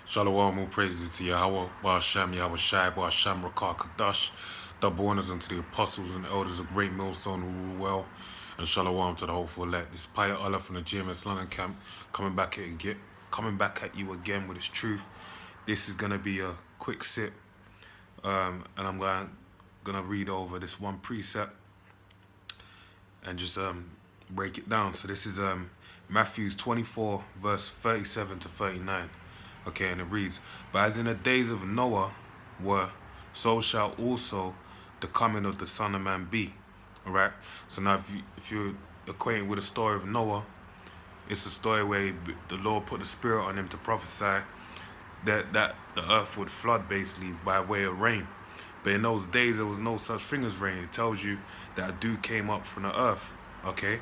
Shalom, all praises to Yahweh, Ba'ashem, Yahweh Shai, Ba'ashem, Rakah Kadash, double honors unto the apostles and elders of GreatMillStone who rule well, and shalom to the hopeful elect. This Pilot Allah from the GMS London camp coming back at you again with his truth. This is gonna be a quick sip, and I'm gonna read over this one precept and just break it down. So this is Matthew 24 verse 37 to 39. Okay, and it reads, "But as in the days of Noah were, so shall also the coming of the Son of Man be." All right. So now, if you're acquainted with the story of Noah, it's a story where the Lord put the Spirit on him to prophesy that the earth would flood basically by way of rain. But in those days, there was no such thing as rain. It tells you that a dew came up from the earth. Okay.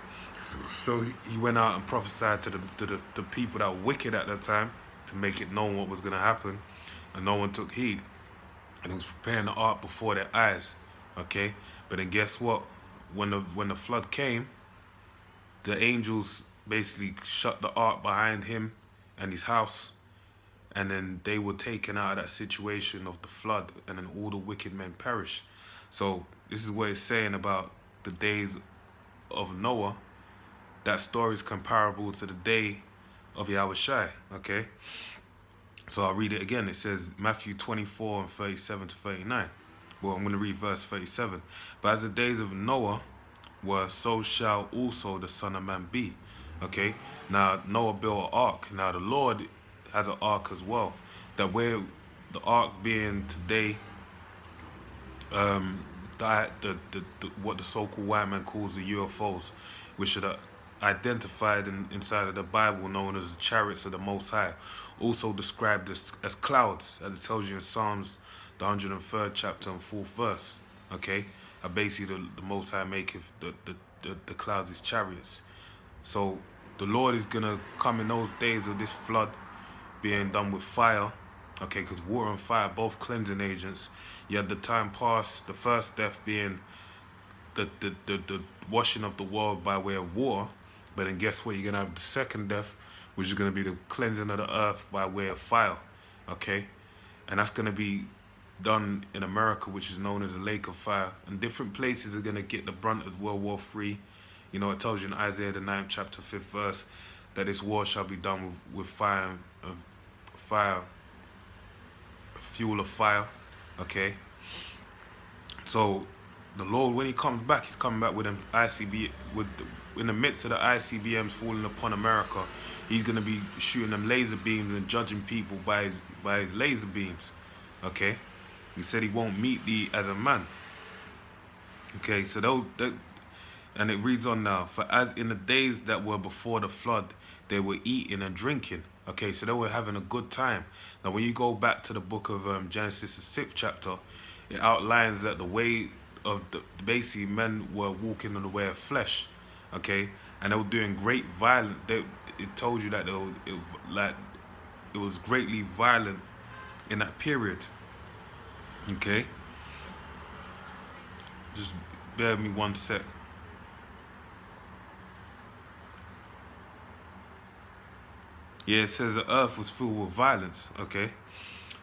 So he went out and prophesied to the people that were wicked at that time, to make it known what was going to happen, and no one took heed, and he was preparing the ark before their eyes. Okay, but then guess what? When the flood came, the angels basically shut the ark behind him and his house, and then they were taken out of that situation of the flood, and then all the wicked men perished. So this is what it's saying about the days of Noah. That story is comparable to the day of Yahweh Shai. Okay, so I'll read it again. It says Matthew 24 and 37 to 39. Well, I'm going to read verse 37. "But as the days of Noah were, so shall also the Son of Man be." Okay, now Noah built an ark. Now the Lord has an ark as well. That where the ark being today, what the so-called white man calls the UFOs, which are identified inside of the Bible known as the chariots of the Most High, also described as clouds, as it tells you in Psalms, the 103rd chapter and 4th verse. Okay, basically the Most High maketh the clouds his chariots. So the Lord is gonna come in those days of this flood being done with fire. Okay, because water and fire both cleansing agents. You had the time past, the first death being the washing of the world by way of water. But then guess what? You're going to have the second death, which is going to be the cleansing of the earth by way of fire. Okay? And that's going to be done in America, which is known as a lake of fire. And different places are going to get the brunt of World War III. You know, it tells you in Isaiah the 9th chapter 5th verse that this war shall be done with fire, fuel of fire. Okay? So the Lord, when he comes back, he's coming back with them in the midst of the ICBMs falling upon America. He's gonna be shooting them laser beams and judging people by his laser beams. Okay, he said he won't meet thee as a man. Okay, so and it reads on now. "For as in the days that were before the flood, they were eating and drinking." Okay, so they were having a good time. Now, when you go back to the book of Genesis, the 6th chapter, it outlines that the way of basically men were walking in the way of flesh. Okay, and they were doing great violence. It told you that it was greatly violent in that period. Okay, just bear with me one sec. Yeah, it says the earth was filled with violence. Okay,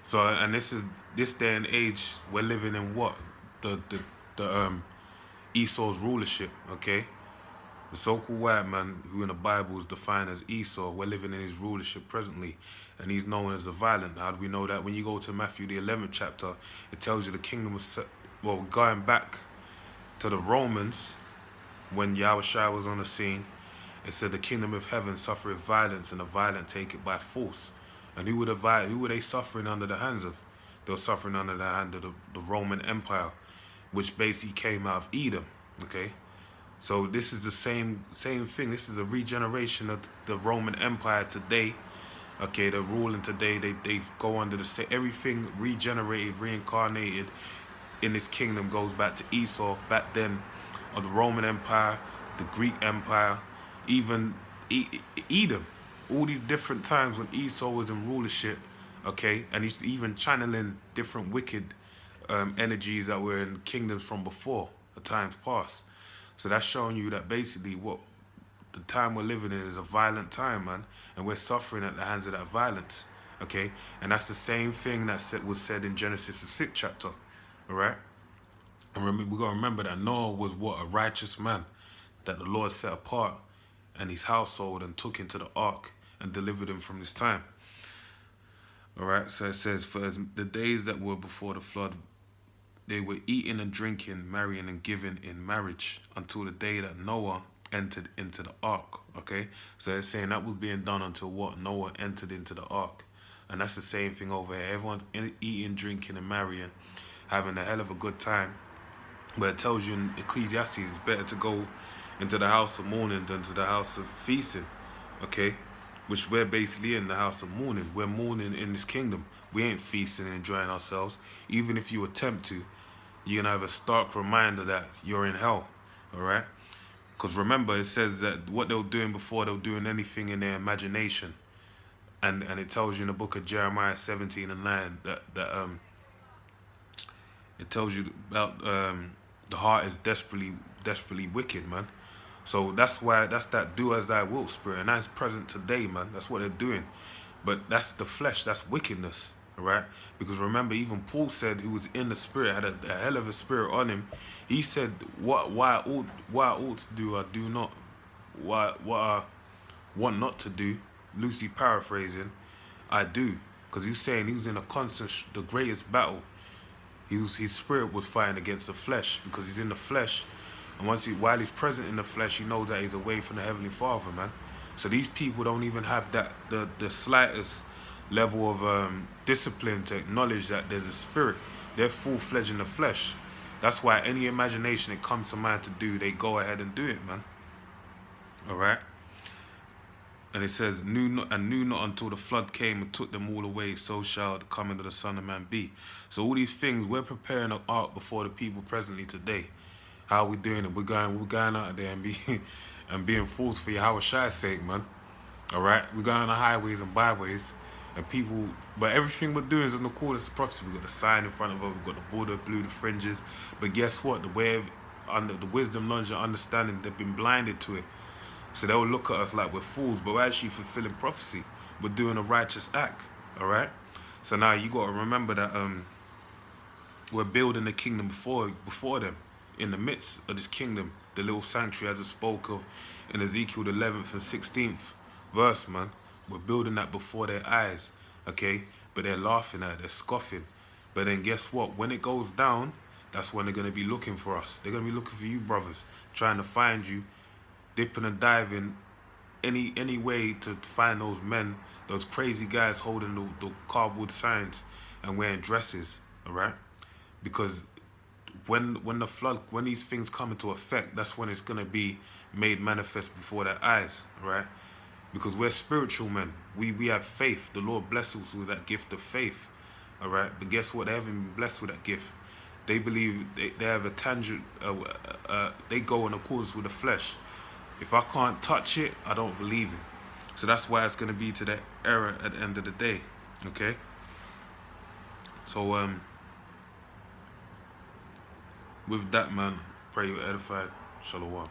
so and this day and age we're living in what the Esau's rulership. Okay, the so-called white man who in the Bible is defined as Esau, we're living in his rulership presently, and he's known as the violent. How do we know that? When you go to Matthew the 11th chapter, it tells you the kingdom was going back to the Romans when Yahweh Shai was on the scene. It said the kingdom of heaven suffereth violence, and the violent take it by force. And who were they suffering under the hands of? They were suffering under the hand of the Roman Empire, which basically came out of Edom. Okay, so this is the same thing. This is a regeneration of the Roman Empire today. Okay, they're ruling today. They go under the same, everything regenerated, reincarnated in this kingdom goes back to Esau back then, of the Roman Empire, the Greek Empire, even Edom. All these different times when Esau was in rulership. Okay, and he's even channeling different wicked energies that were in kingdoms from before, the times past. So that's showing you that basically what the time we're living in is a violent time, man, and we're suffering at the hands of that violence. Okay, and that's the same thing that was said in Genesis the 6th chapter. All right, and we gotta remember that Noah was what, a righteous man that the Lord set apart and his household and took into the ark and delivered him from this time. All right, so it says, for the days that were before the flood, they were eating and drinking, marrying and giving in marriage until the day that Noah entered into the ark. Okay, so it's saying that was being done until what? Noah entered into the ark. And that's the same thing over here. Everyone's eating, drinking and marrying, having a hell of a good time. But it tells you in Ecclesiastes it's better to go into the house of mourning than to the house of feasting. Okay, which we're basically in the house of mourning. We're mourning in this kingdom. We ain't feasting and enjoying ourselves. Even if you attempt to, you're gonna have a stark reminder that you're in hell. All right, because remember it says that what they were doing before, they were doing anything in their imagination. And it tells you in the book of Jeremiah 17:9 that it tells you about the heart is desperately wicked, man. So that's why, that's that do as thou wilt spirit, and that's present today, man. That's what they're doing. But that's the flesh, that's wickedness, all right? Because remember, even Paul said, who was in the spirit, had a hell of a spirit on him. He said, why I ought to do, I do not. What I want not to do, loosely paraphrasing, I do. Because he's saying he was in a constant, the greatest battle. His spirit was fighting against the flesh, because he's in the flesh. And while he's present in the flesh, he knows that he's away from the Heavenly Father, man. So these people don't even have that the slightest level of discipline to acknowledge that there's a spirit. They're full-fledged in the flesh. That's why any imagination that comes to mind to do, they go ahead and do it, man. All right? And it says, knew not until the flood came and took them all away, so shall the coming of the Son of Man be. So all these things, we're preparing an ark before the people presently today. How are we doing it? We're going out there and being fools for Yahweh's sake, man. All right? We're going on the highways and byways, and people, but everything we're doing is in accordance to prophecy. We've got the sign in front of us, we've got the border blue, the fringes. But guess what? The way of, under the wisdom, knowledge, and understanding, they've been blinded to it. So they'll look at us like we're fools, but we're actually fulfilling prophecy. We're doing a righteous act, all right? So now you got to remember that we're building the kingdom before them. In the midst of this kingdom, the little sanctuary, as it spoke of in Ezekiel the 11th and 16th verse, man. We're building that before their eyes, okay? But they're laughing at it, they're scoffing. But then guess what? When it goes down, that's when they're going to be looking for us. They're going to be looking for you, brothers, trying to find you, dipping and diving any way to find those men, those crazy guys holding the cardboard signs and wearing dresses, all right? Because when the flood, when these things come into effect, that's when it's going to be made manifest before their eyes, right? Because we're spiritual men. We have faith. The Lord blesses us with that gift of faith, all right? But guess what? They haven't been blessed with that gift. They believe they have a tangent, they go in accordance with the flesh. If I can't touch it, I don't believe it. So that's why it's going to be to that era at the end of the day, okay? So, with that, man, pray you're edified. Shalom.